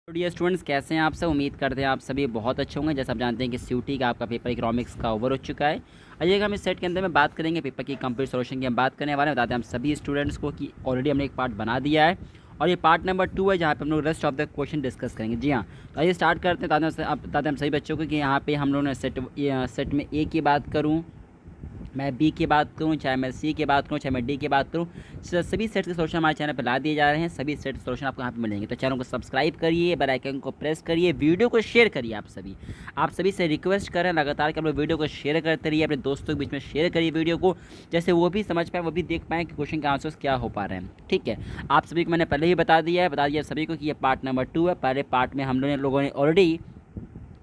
Dear students, कैसे हैं आप सब। उम्मीद करते हैं आप सभी बहुत अच्छे होंगे। जैसे आप जानते हैं कि सीयूटी का आपका पेपर इकोनॉमिक्स का ओवर हो चुका है। आइएगा हम इस सेट के अंदर में बात करेंगे पेपर की कंप्लीट सॉल्यूशन की हम बात करने वाले हैं। बताते हैं हम सभी स्टूडेंट्स को कि ऑलरेडी हमने एक पार्ट बना दिया है और ये पार्ट नंबर 2 है जहाँ पे हम लोग rest of the question discuss करेंगे। जी हाँ, तो आइए स्टार्ट करते हैं। बताते हैं हम सभी बच्चों को कि यहाँ पे हम लोगों ने सेट में ए की बात करूँ, मैं बी की बात करूँ, चाहे मैं सी की बात करूँ, चाहे मैं डी की बात करूँ, सभी सेट के सॉल्यूशन हमारे चैनल पर ला दिए जा रहे हैं। सभी सेट सॉल्यूशन आपको यहाँ पे मिलेंगे। तो चैनल को सब्सक्राइब करिए, बेल आइकन को प्रेस करिए, वीडियो को शेयर करिए। आप सभी से रिक्वेस्ट करें लगातार कि आप लोग वीडियो को शेयर करते रहिए, अपने दोस्तों के बीच में शेयर करिए वीडियो को, जैसे वो भी समझ पाएँ, वो भी देख पाएँ कि क्वेश्चन के आंसर्स क्या हो पा रहे हैं। ठीक है, आप सभी को मैंने पहले ही बता दिया सभी को कि ये पार्ट नंबर 2 है। पहले पार्ट में हम लोगों ने ऑलरेडी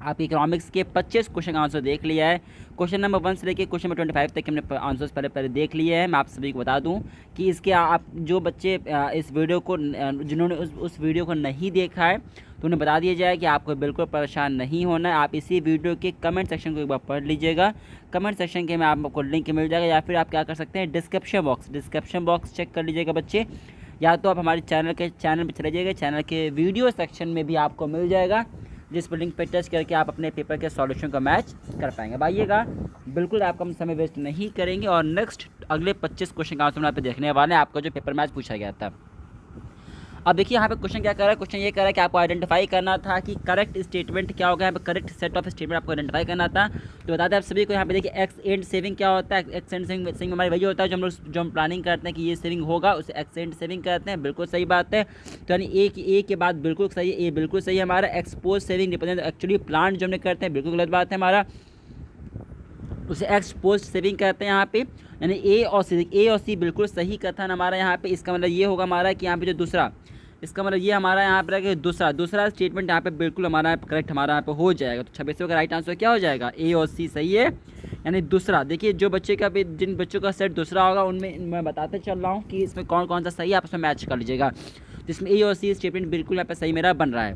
आप इकोनॉमिक्स के 25 क्वेश्चन का आंसर देख लिया है। क्वेश्चन नंबर 1 से लेकर क्वेश्चन नंबर 25 तक हमने आंसर्स पहले देख लिए हैं। मैं आप सभी को बता दूं कि इसके आप जो बच्चे इस वीडियो को जिन्होंने उस वीडियो को नहीं देखा है तो उन्हें बता दिया जाए कि आपको बिल्कुल परेशान नहीं होना है। आप इसी वीडियो के कमेंट सेक्शन को एक बार पढ़ लीजिएगा। कमेंट सेक्शन के में आपको लिंक मिल जाएगा, या फिर आप क्या कर सकते हैं, डिस्क्रिप्शन बॉक्स चेक कर लीजिएगा बच्चे, या तो आप हमारे चैनल पर चले जाइएगा। चैनल के वीडियो सेक्शन में भी आपको मिल जाएगा, जिस पर लिंक पर टच करके आप अपने पेपर के सॉल्यूशन को मैच कर पाएंगे। आइएगा, बिल्कुल आपका हम समय वेस्ट नहीं करेंगे और नेक्स्ट अगले 25 क्वेश्चन का आंसर यहाँ पे देखने वाले हैं, आपका जो पेपर मैच पूछा गया था। अब देखिए यहाँ पे क्वेश्चन क्या कर रहा है। क्वेश्चन ये कर रहा है कि आपको आइडेंटिफाई करना था कि करेक्ट स्टेटमेंट क्या होगा। यहाँ पे करेक्ट सेट ऑफ स्टेटमेंट आपको आइडेंटिफाई करना था। तो बता दें आप सभी को, यहाँ पे देखिए एक्स एंड सेविंग क्या होता है। एक्स एंड सेविंग हमारी वही होता है जो हम प्लानिंग करते हैं कि ये सेविंग होगा, उसे एक्स एंड सेविंग कहते हैं। बिल्कुल सही बात है। तो यानी ए के बाद बिल्कुल सही है, ए बिल्कुल सही है हमारा। Expose saving represent actually plant जो हमने करते हैं, बिल्कुल गलत बात है हमारा, उसे एक्सपोज सेविंग कहते हैं यहाँ पे। यानी ए और सी बिल्कुल सही कथन हमारा यहाँ पे। इसका मतलब ये होगा हमारा कि यहाँ पे जो दूसरा, इसका मतलब ये हमारा यहाँ पर है कि दूसरा स्टेटमेंट यहाँ पे बिल्कुल हमारा करेक्ट हमारा यहाँ पे हो जाएगा। तो 26 का राइट आंसर क्या हो जाएगा, ए और सी सही है। यानी दूसरा, देखिए जो बच्चे का भी जिन बच्चों का सेट दूसरा होगा उनमें मैं बताते चल रहा हूँ कि इसमें कौन कौन सा सही है, आप उसमें मैच कर लीजिएगा। जिसमें ए और सी स्टेटमेंट बिल्कुल यहाँ पे सही मेरा बन रहा है।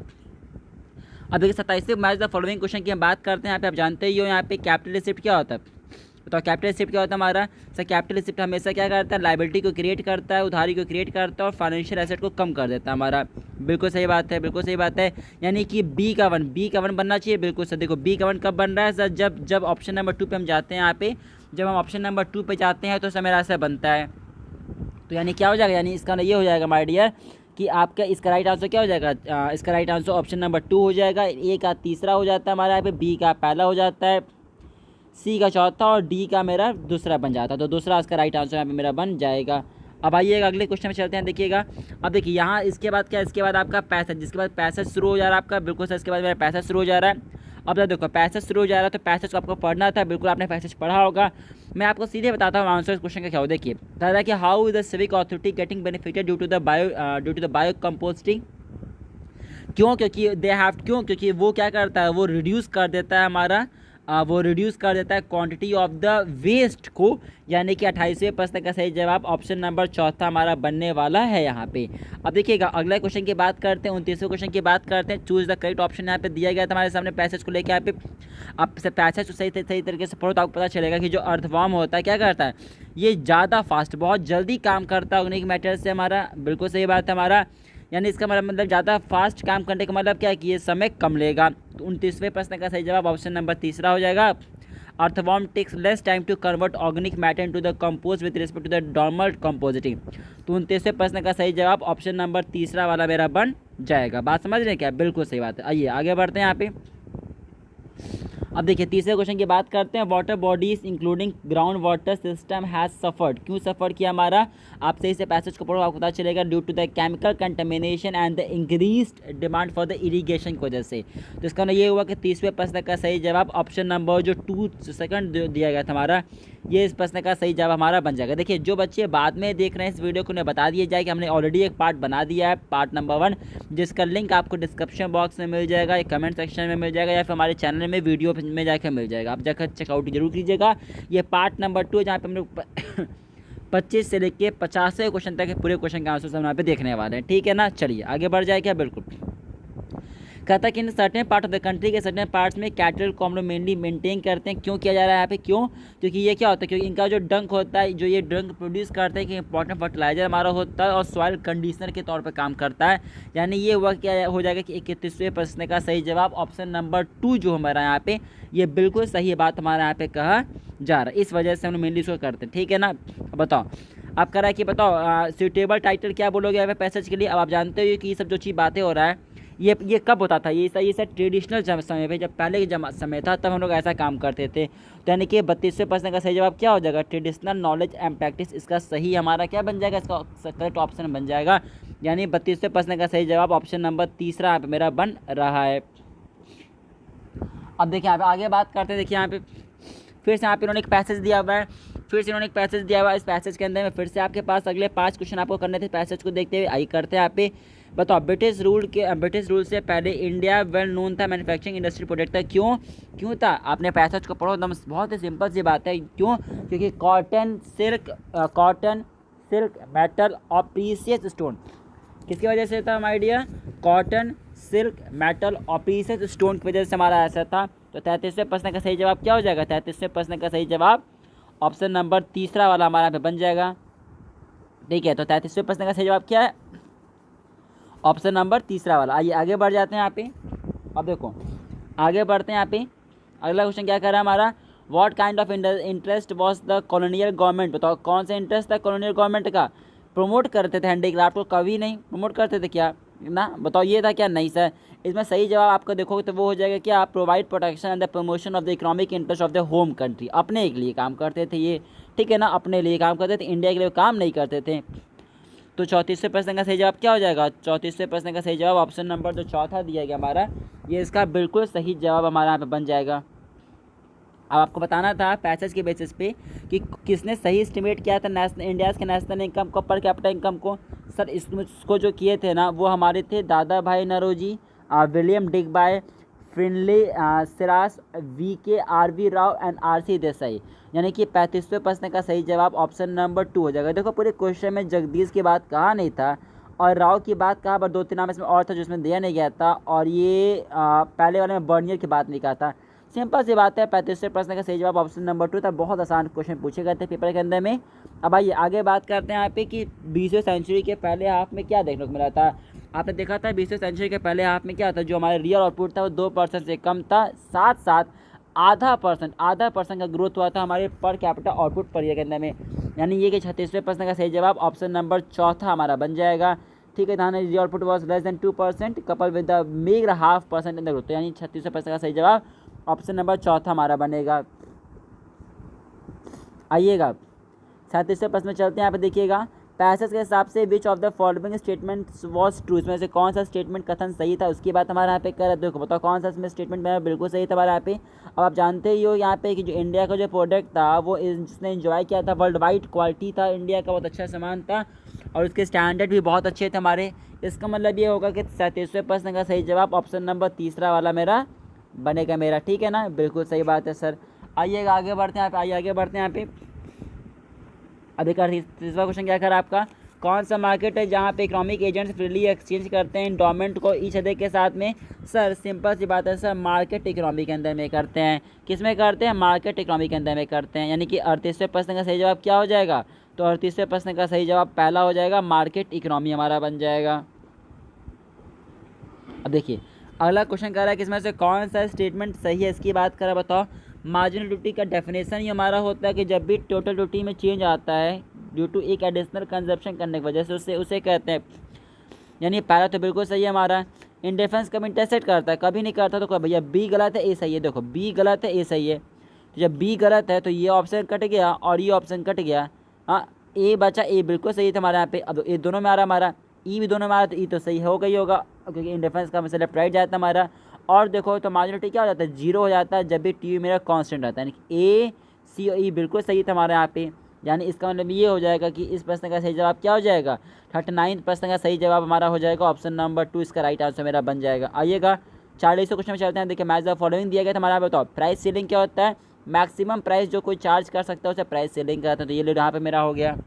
अब देखिए 27 मैच द फॉलोइंग क्वेश्चन की हम बात करते हैं। यहाँ पे आप जानते ही हो यहाँ पे कैपिटल रिसिप्ट क्या होता है। तो कैपिटल रिसिप्ट क्या होता है हमारा। सर कैपिटल रिसिप्ट हमेशा क्या करता है, लायबिलिटी को क्रिएट करता है, उधारी को क्रिएट करता है और फाइनेंशियल एसेट को कम कर देता है हमारा। बिल्कुल सही बात है, बिल्कुल सही बात है। यानी कि बी का वन बनना चाहिए। बिल्कुल सर, देखो बी का 1 कब बन रहा है सर, जब ऑप्शन नंबर 2 पे हम जाते हैं। यहाँ पे जब हम ऑप्शन नंबर 2 पे जाते हैं तो सर मेरा ऐसा बनता है। तो यानी क्या हो जाएगा, यानी इसका ये हो जाएगा माय डियर कि आपका इसका राइट आंसर क्या हो जाएगा, इसका राइट आंसर ऑप्शन नंबर 2 हो जाएगा। ए का तीसरा हो जाता है हमारा यहाँ पे, बी का पहला हो जाता है, सी का चौथा और डी का मेरा दूसरा बन जाता है। तो दूसरा इसका राइट आंसर यहाँ पे मेरा बन जाएगा। अब आइएगा अगले क्वेश्चन में चलते हैं। देखिएगा अब देखिए यहाँ इसके बाद क्या, इसके बाद आपका पैसेज, जिसके बाद पैसेज शुरू हो जा रहा है आपका। बिल्कुल सर, इसके बाद मेरा पैसेज शुरू हो जा रहा है। अब देखो पैसेज शुरू हो जा रहा है तो पैसेज को आपको पढ़ना था। बिल्कुल आपने पैसेज पढ़ा होगा। मैं आपको सीधे बताता हूँ आंसर इस क्वेश्चन का क्या हो। देखिए बता रहा है कि how is the civic authority getting benefited due to the bio composting. क्योंकि वो क्या करता है, वो रिड्यूस कर देता है हमारा क्वांटिटी ऑफ द वेस्ट को। यानी कि 28वें प्रश्न का सही जवाब ऑप्शन नंबर चौथा हमारा बनने वाला है यहाँ पे। अब देखिएगा अगला क्वेश्चन की बात करते हैं, 29वें क्वेश्चन की बात करते हैं। चूज द करेक्ट ऑप्शन यहाँ पे दिया गया था हमारे सामने पैसेज को लेकर। यहाँ पे आप पैसेज सही तरीके से पढ़ो तो आपको पता चलेगा कि जो अर्थवॉर्म होता है क्या करता है, ये ज़्यादा फास्ट, बहुत जल्दी काम करता है ऑर्गेनिक मैटर से हमारा। बिल्कुल सही बात है हमारा। यानी इसका मतलब ज़्यादा फास्ट काम करने का मतलब क्या है कि ये समय कम लेगा। तो 29वें प्रश्न का सही जवाब ऑप्शन नंबर तीसरा हो जाएगा। Earthworm takes less time to convert organic matter into the compost with respect to the normal composting. तो 29वें प्रश्न का सही जवाब ऑप्शन नंबर तीसरा वाला मेरा बन जाएगा। बात समझ रहे हैं क्या, बिल्कुल सही बात है। आइए आगे बढ़ते हैं यहाँ पे। अब देखिए तीसरे क्वेश्चन की बात करते हैं। Water bodies including ground water system has suffered. क्यों सफ़र किया हमारा, आप सही से पैसेज को पढ़ो आपको पता चलेगा। Due to the chemical contamination and the increased demand for the irrigation की वजह से। तो इसका मतलब ये हुआ कि तीसरे प्रश्न का सही जवाब ऑप्शन नंबर जो 2 सेकंड दिया गया था हमारा, ये इस प्रश्न का सही जवाब हमारा बन जाएगा। देखिए जो बच्चे बाद में देख रहे हैं इस वीडियो को उन्हें बता दिया जाए कि हमने ऑलरेडी एक पार्ट बना दिया है, पार्ट नंबर 1, जिसका लिंक आपको डिस्क्रिप्शन बॉक्स में मिल जाएगा, या कमेंट सेक्शन में मिल जाएगा, या फिर हमारे चैनल में वीडियो में जाकर मिल जाएगा। आप जाकर चेकआउट जरूर कीजिएगा। ये पार्ट नंबर 2 है जहाँ पे हम लोग 25 से लेके 50वें क्वेश्चन तक पूरे क्वेश्चन का आंसर हम यहाँ पे देखने वाले हैं। ठीक है ना, चलिए आगे बढ़ जाए क्या। बिल्कुल कहता है कि in certain part of the country के सर्टेन पार्ट्स में कैटल को हम लोग मेनली मेंटेन करते हैं। क्यों किया जा रहा है यहाँ पे, क्यों? क्योंकि ये क्या होता है, क्योंकि इनका जो डंक होता है, जो ये डंक प्रोड्यूस करता है कि इंपॉर्टेंट फर्टिलाइजर हमारा होता है और सॉइल कंडीशनर के तौर पर काम करता है। यानी ये हुआ क्या हो जाएगा कि 31वें प्रश्न का सही जवाब ऑप्शन नंबर 2 जो हमारा यहाँ पे ये बिल्कुल सही बात हमारा यहाँ पे कहा जा रहा है। इस वजह से हम लोग मेनली इसको करते हैं, ठीक है ना। बताओ आप कह रहा है कि बताओ सूटेबल टाइटल क्या बोलोगे यहाँ पे पैसेज के लिए। अब आप जानते हो कि ये सब जो चीज़ बातें हो रहा है ये कब होता था, ये सब ट्रेडिशनल समय पे, जब पहले के समय था तब हम लोग ऐसा काम करते थे। तो यानी कि 32वें प्रश्न का सही जवाब क्या हो जाएगा, ट्रेडिशनल नॉलेज एंड प्रैक्टिस। इसका सही हमारा क्या बन जाएगा, इसका करेक्ट ऑप्शन बन जाएगा। यानी 32वें प्रश्न का सही जवाब ऑप्शन नंबर 3 यहाँ पे मेरा बन रहा है। अब देखिए यहाँ पे आगे बात करते हैं। देखिए यहाँ पे फिर से यहाँ पे इन्होंने एक पैसेज दिया हुआ है, इस पैसेज के अंदर में फिर से आपके पास अगले 5 क्वेश्चन आपको करने थे। पैसेज को देखते हुए आई करते हैं यहाँ पे। बताओ ब्रिटिश रूल से पहले इंडिया वेल नोन था मैन्युफैक्चरिंग इंडस्ट्री प्रोडक्ट था। क्यों था, आपने पैसेज को पढ़ो, एकदम बहुत ही सिंपल सी बात है। क्यों? क्योंकि कॉटन सिल्क मेटल और प्रीशियस स्टोन, किसकी वजह से था my dear, cotton silk metal और प्रीशियस स्टोन की वजह से हमारा ऐसा था। तो 33वें प्रश्न का सही जवाब क्या हो जाएगा, 33वें प्रश्न का सही जवाब ऑप्शन नंबर 3 वाला हमारा यहाँ पे बन जाएगा, ठीक है। तो 33वें प्रश्न का सही जवाब क्या है, ऑप्शन नंबर 3 वाला। आइए आगे बढ़ जाते हैं यहाँ पे। अब देखो आगे बढ़ते हैं यहाँ पे। अगला क्वेश्चन क्या कर रहा है हमारा, what kind of interest was the colonial government. बताओ कौन सा इंटरेस्ट था कॉलोनियल गवर्नमेंट का, प्रमोट करते थे हैंडीक्राफ्ट को, कभी नहीं प्रमोट करते थे क्या ना, बताओ ये था क्या, नहीं सर। इसमें सही जवाब आपको देखोगे तो वो हो जाएगा क्या, provide protection and the promotion of the economic interest of the home country. अपने के लिए काम करते थे ये, ठीक है ना, अपने लिए काम करते थे, इंडिया के लिए काम नहीं करते थे। तो 34वें प्रश्न का सही जवाब क्या हो जाएगा, 34वें प्रश्न का सही जवाब ऑप्शन नंबर जो चौथा दिया गया हमारा, ये इसका बिल्कुल सही जवाब हमारा यहाँ पे बन जाएगा। अब आपको बताना था पैसेज के बेसिस पे कि किसने सही एस्टिमेट किया था इंडिया के नेशनल इनकम को, पर कैपिटा इनकम को। सर इसको जो किए थे ना वो हमारे थे Dadabhai Naoroji, William Digby, फ्रिनली सिरास, VK RV Rao and RC Desai. यानी कि 35वें प्रश्न का सही जवाब ऑप्शन नंबर 2 हो जाएगा। देखो पूरे क्वेश्चन में जगदीश की बात कहा नहीं था और राव की बात कहा, पर 2-3 नाम इसमें और था जिसमें दिया नहीं गया था, और ये पहले वाले में बर्नियर की बात नहीं कहा था। सिंपल सी बात है, 35वें प्रश्न का सही जवाब ऑप्शन नंबर 2 था। बहुत आसान क्वेश्चन पूछे गए थे पेपर के अंदर में। अब आइए आगे बात करते हैं यहाँ पे कि 20वीं सेंचुरी के पहले हाफ में क्या देखने को मिला था। आपने देखा था 20वीं सेंचुरी के पहले हाफ में क्या था, जो हमारा रियल आउटपुट था वो 2% से कम था, साथ साथ आधा परसेंट का ग्रोथ हुआ था हमारे per capita output per year के अंदर में। यानी ये कि 36वें प्रश्न का सही जवाब ऑप्शन नंबर 4 हमारा बन जाएगा, ठीक है। धान real output was less than 2% couple with the megger 0.5% in the growth. यानी 36वें प्रश्न का सही जवाब ऑप्शन नंबर 4 हमारा बनेगा। आइएगा 37वें प्रश्न में चलते हैं। यहाँ पे देखिएगा पैसेज के हिसाब से which of the following statements was true, इसमें से कौन सा स्टेटमेंट कथन सही था, उसकी बात हमारे यहाँ पे कर रहे थे। देखो बताओ कौन सा इसमें स्टेटमेंट मेरा बिल्कुल सही था हमारे यहाँ पे। अब आप जानते ही हो यहाँ पे कि जो इंडिया का जो प्रोडक्ट था वो जिसने इन्जॉय किया था, वर्ल्ड वाइड क्वालिटी था, इंडिया का बहुत अच्छा सामान था और उसके स्टैंडर्ड भी बहुत अच्छे थे हमारे। इसका मतलब ये होगा कि 37वें प्रश्न का सही जवाब ऑप्शन नंबर 3 वाला मेरा बनेगा मेरा, ठीक है ना, बिल्कुल सही बात है सर। आइएगा आगे बढ़ते हैं यहाँ पे। अब एक तीसरा क्वेश्चन क्या करा आपका, कौन सा मार्केट है जहाँ पे इकोनॉमिक एजेंट्स फ्रीली एक्सचेंज करते हैं इंडोमेंट को ईच अदर के साथ में। सर सिंपल सी बात है सर, मार्केट इकोनॉमी के अंदर में करते हैं। किस में करते हैं, मार्केट इकोनॉमी के अंदर में करते हैं। यानी कि 38वें प्रश्न का सही जवाब क्या हो जाएगा, तो 38वें प्रश्न का सही जवाब पहला हो जाएगा, मार्केट इकोनॉमी हमारा बन जाएगा। अब देखिए अगला क्वेश्चन कर रहा है कि इसमें से कौन सा स्टेटमेंट सही है, इसकी बात करा बताओ। मार्जिनल ड्यूटी का डेफिनेशन ही हमारा होता है कि जब भी टोटल ड्यूटी में चेंज आता है ड्यू टू एक एडिशनल कंजप्शन करने की वजह से उसे कहते हैं। यानी पहला तो बिल्कुल सही है हमारा। इन डिफरेंस कभी इंटरसेक्ट करता है, कभी नहीं करता, तो कभी भैया बी गलत है ए सही है। देखो बी गलत है ए सही है, तो जब बी गलत है तो ये ऑप्शन कट गया और ये ऑप्शन कट गया। हाँ ए बचा, ए बिल्कुल सही था हमारे यहाँ पे। अब ए दोनों में आ रहा हमारा, ई भी दोनों में आ रहा, तो ई तो सही हो गई होगा क्योंकि इन डिफरेंस का मतलब राइट जाता है हमारा। और देखो तो मार्जिनलिटी क्या हो जाता है, 0 हो जाता है जब भी टी मेरा कांस्टेंट रहता है। यानी ए सी और ई बिल्कुल सही था हमारे यहाँ पे। यानी इसका मतलब ये हो जाएगा कि इस प्रश्न का सही जवाब क्या हो जाएगा, 39 प्रश्न का सही जवाब हमारा हो जाएगा ऑप्शन नंबर 2, इसका राइट आंसर मेरा बन जाएगा। आइएगा 40 क्वेश्चन में चलते हैं। देखिए मैच द फॉलोइंग दिया गया था हमारा, बताओ प्राइस सेलिंग क्या होता है, मैक्सिमम प्राइस जो कोई चार्ज कर सकता है उसे प्राइस सेलिंग कहते हैं। तो ये लो यहाँ पे मेरा हो गया।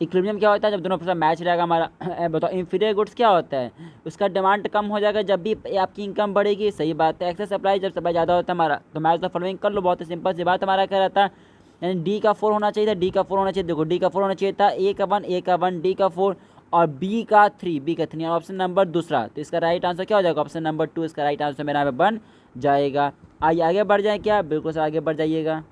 इक्विलिब्रियम क्या होता है, जब दोनों आपस में मैच रहेगा हमारा। बताओ इंफीरियर गुड्स क्या होता है, उसका डिमांड कम हो जाएगा जब भी आपकी इनकम बढ़ेगी, सही बात है। एक्सेस सप्लाई, जब सप्लाई ज़्यादा होता है हमारा, तो मैच द फॉलोइंग कर लो, बहुत ही सिंपल सी बात हमारा क्या रहता है, यानी डी का 4 होना चाहिए था, डी का 4 होना चाहिए। देखो डी का 4 होना चाहिए था, ए का 1, ए का 1, डी का 4 और बी का 3, बी का 3, ऑप्शन नंबर दूसरा। तो इसका राइट आंसर क्या हो जाएगा, ऑप्शन नंबर 2 इसका राइट आंसर मेरा यहाँ पे बन जाएगा। आइए आगे बढ़ जाए क्या, बिल्कुल सर आगे बढ़ जाइएगा।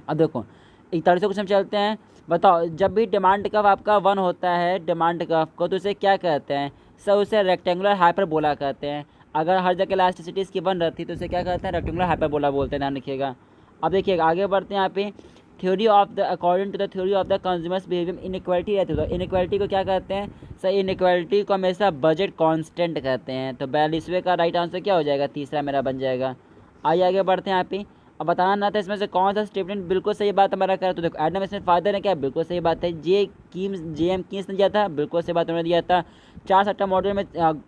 अब देखो 41 क्वेश्चन चलते हैं। बताओ जब भी डिमांड कर्व आपका 1 होता है, डिमांड कर्व को, तो उसे क्या कहते हैं सर, उसे रेक्टेंगुलर हाइपरबोला कहते हैं। अगर हर जगह इलास्टिसिटी इसकी 1 रहती तो उसे क्या कहते हैं, रेक्टेंगुलर हाइपरबोला बोलते हैं, ध्यान रखिएगा। अब देखिएगा आगे बढ़ते हैं यहाँ पे, theory of the according to the theory of the consumers behaviour inequality रहती है। तो इनइक्वालिटी को क्या कहते हैं सर, इनइक्वालिटी को हमेशा बजट कांस्टेंट कहते हैं। तो 42वें का राइट आंसर क्या हो जाएगा, तीसरा मेरा बन जाएगा। आइए आगे बढ़ते हैं यहाँ पे। अब बताना ना था इसमें से कौन सा स्टेटमेंट बिल्कुल सही बात हमारा करे, तो देखो एडम फादर ने क्या, बिल्कुल सही बात है। जे एम कीन्स ने दिया था, बिल्कुल सही बात उन्होंने दिया था। 4 सट्टा मॉडल में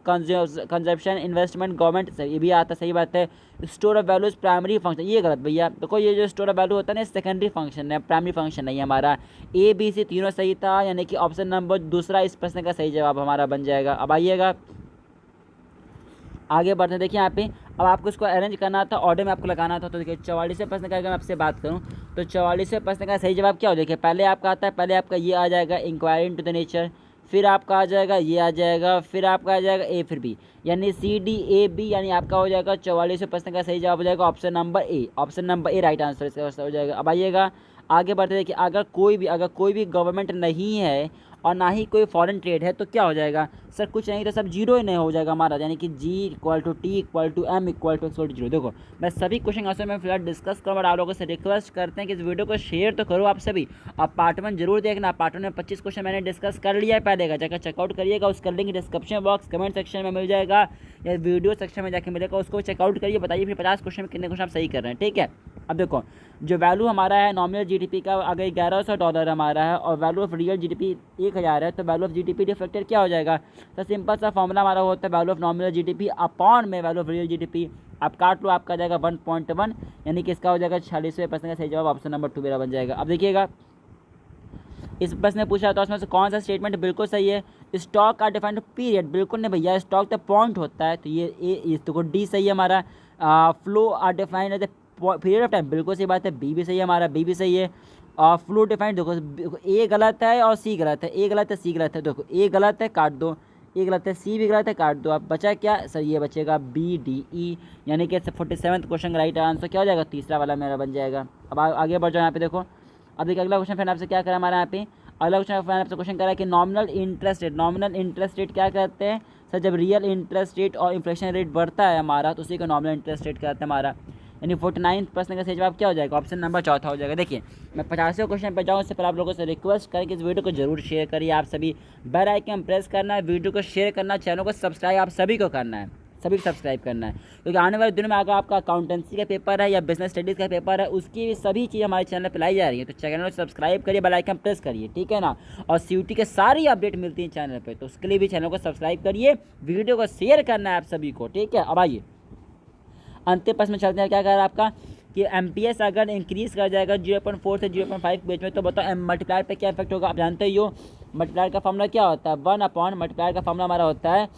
कंजप्शन इन्वेस्टमेंट गवर्नमेंट, ये भी आता, सही बात है। Store of values primary function, ये गलत भैया। देखो ये जो स्टोर ऑफ वैल्यू होता है ना, सेकेंडरी फंक्शन है, प्राइमरी फंक्शन नहीं है हमारा। ए बी सी तीनों सही था, यानी कि ऑप्शन नंबर दूसरा इस प्रश्न का सही जवाब हमारा बन जाएगा। अब आइएगा आगे बढ़ते हैं। देखिए यहाँ पे अब आपको इसको अरेंज करना था, ऑर्डर में आपको लगाना था। तो देखिए 44वें प्रश्न का अगर मैं आपसे बात करूँ तो 44वें प्रश्न का सही जवाब क्या हो, देखिए पहले आपका आता है, पहले आपका ये आ जाएगा इंक्वायरी इनटू द नेचर, फिर आपका आ जाएगा ये आ जाएगा, फिर आपका आ जाएगा ए फिर बी, यानी सी डी ए बी, यानी आपका हो जाएगा 44वें प्रश्न का सही जवाब हो जाएगा option number A, option number A right answer इसका हो जाएगा। अब आइएगा आगे बढ़ते, देखिए अगर कोई भी गवर्नमेंट नहीं है और ना ही कोई फॉरेन ट्रेड है तो क्या हो जाएगा सर, कुछ नहीं तो सब जीरो ही नहीं हो जाएगा हमारा, यानी कि G equal to T equal to M equal to X zero. देखो मैं सभी क्वेश्चन आंसर में फिलहाल डिस्कस करूँ और आप लोगों से रिक्वेस्ट करते हैं कि इस वीडियो को शेयर तो करो आप सभी। आप पार्ट 1 जरूर देखना, पार्ट 1 में 25 क्वेश्चन मैंने डिस्कस कर लिया है पहले का, जाकर चेकआउट करिएगा, उसका link description box comment section में मिल जाएगा या वीडियो सेक्शन में जाकर मिलेगा, उसको चेकआउट करिए, बताइए फिर 50 क्वेश्चन में कितने क्वेश्चन आप सही कर रहे हैं, ठीक है। अब देखो जो वैल्यू हमारा है नॉमिनल जीडीपी का अगर $1100 हमारा है और वैल्यू ऑफ रियल जीडीपी 1000 है, तो वैल्यू ऑफ जीडीपी डिफेक्टेड क्या हो जाएगा, तो सिंपल सा फॉर्मूला हमारा होता है value of nominal GDP upon में वैल्यू ऑफ रियल जीडीपी, आप काट लो आपका जाएगा 1.1, यानी कि इसका हो जाएगा 46वें प्रश्न का सही जवाब ऑप्शन नंबर 2 मेरा बन जाएगा। अब देखिएगा इस प्रश्न में पूछा था उसमें से कौन सा स्टेटमेंट बिल्कुल सही है, स्टॉक का डिफाइंड पीरियड, बिल्कुल नहीं भैया, स्टॉक तो पॉइंट होता है, तो ये तो डी सही है हमारा। Flow are defined as period of time, बिल्कुल सही बात है, बी भी सही है हमारा, बी भी सही है। और फ्लो डिफाइंड देखो ए गलत है और सी गलत है, ए गलत है सी गलत है, देखो ए गलत है काट दो, ए गलत है सी भी गलत है काट दो, अब बचा क्या सर, ये बचेगा बी डी ई, यानी कि 47वें क्वेश्चन का राइट आंसर क्या हो जाएगा, तीसरा वाला मेरा बन जाएगा। अब आगे बढ़ जाओ यहाँ पे देखो, अब देखिए अगला क्वेश्चन फिर आपसे क्या करा हमारे यहाँ पे, अगला क्वेश्चन आपसे क्वेश्चन करा कि nominal interest rate, nominal interest rate क्या कहते हैं सर, जब रियल इंटरेस्ट रेट और इन्फ्लेशन रेट बढ़ता है हमारा तो उसी को नॉमिनल इंटरेस्ट रेट कहते हैं हमारा, यानी 49 प्रश्न का सही जवाब क्या हो जाएगा, ऑप्शन नंबर चौथा हो जाएगा। देखिए मैं 50वें क्वेश्चन पर जाऊँ उससे पहले आप लोगों से रिक्वेस्ट करें कि इस वीडियो को जरूर शेयर करिए, आप सभी बेल आइकन प्रेस करना है, वीडियो को शेयर करना, चैनल को सब्सक्राइब आप सभी को करना है, सभी सब्सक्राइब करना है, क्योंकि आने वाले दिनों में अगर आपका अकाउंटेंसी का पेपर है या बिजनेस स्टडीज़ का पेपर है उसकी सभी चीज़ हमारे चैनल पर लाई जा रही है, तो चैनल को सब्सक्राइब करिए, बेल आइकन प्रेस करिए, ठीक है ना। और सीयूटी के सारी अपडेट मिलती है चैनल पर, तो उसके लिए भी चैनल को सब्सक्राइब करिए, वीडियो को शेयर करना है आप सभी को, ठीक है। अब आइए अंतिम प्रश्न में चलते हैं, क्या कह रहा है आपका कि एमपीएस अगर इंक्रीज कर जाएगा 0.4 से 0.5 के बीच में, तो बताओ मल्टीप्लायर पे क्या इफेक्ट होगा, आप जानते ही हो मल्टीप्लायर का फॉर्मूला क्या होता है, 1 अपॉन मल्टीप्लायर का फॉर्मूला हमारा होता है,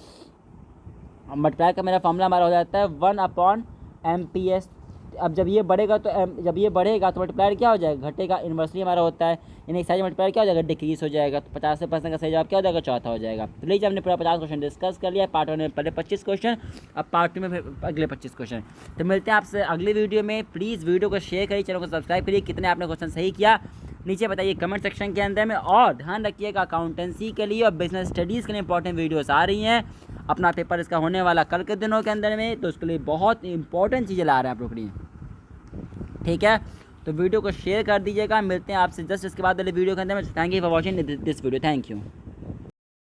मल्टीप्लायर का मेरा फॉर्मूला हमारा हो जाता है 1 अपॉन एमपीएस। अब जब ये बढ़ेगा तो जब ये बढ़ेगा तो मल्टीप्लायर क्या हो जाएगा, घटेगा, इन्वर्सली हमारा होता है, यानी साइज मल्टीप्लायर क्या हो जाएगा, डिक्रीज हो जाएगा, तो 50% का सही जवाब क्या हो जाएगा, चौथा हो जाएगा। तो लीजिए हमने पूरा 50 क्वेश्चन डिस्कस कर लिया, पार्ट 1 में पहले 25 क्वेश्चन, अब पार्ट 2 में फिर अगले 25 क्वेश्चन। तो मिलते हैं आपसे अगली वीडियो में, प्लीज़ वीडियो को शेयर करिए, चैनल को सब्सक्राइब करिए, कितने आपने क्वेश्चन सही किया नीचे बताइए कमेंट सेक्शन के अंदर में, और ध्यान रखिएगा अकाउंटेंसी के लिए और बिजनेस स्टडीज़ के लिए इंपॉर्टेंट वीडियोस आ रही हैं, अपना पेपर इसका होने वाला कल के दिनों के अंदर में, तो उसके लिए बहुत इंपॉर्टेंट चीज़ें ला रहे हैं आप लोग के लिए, ठीक है। तो वीडियो को शेयर कर दीजिएगा, मिलते हैं आपसे जस्ट इसके बाद वाले वीडियो के अंदर में। Thank you for watching this video, thank you.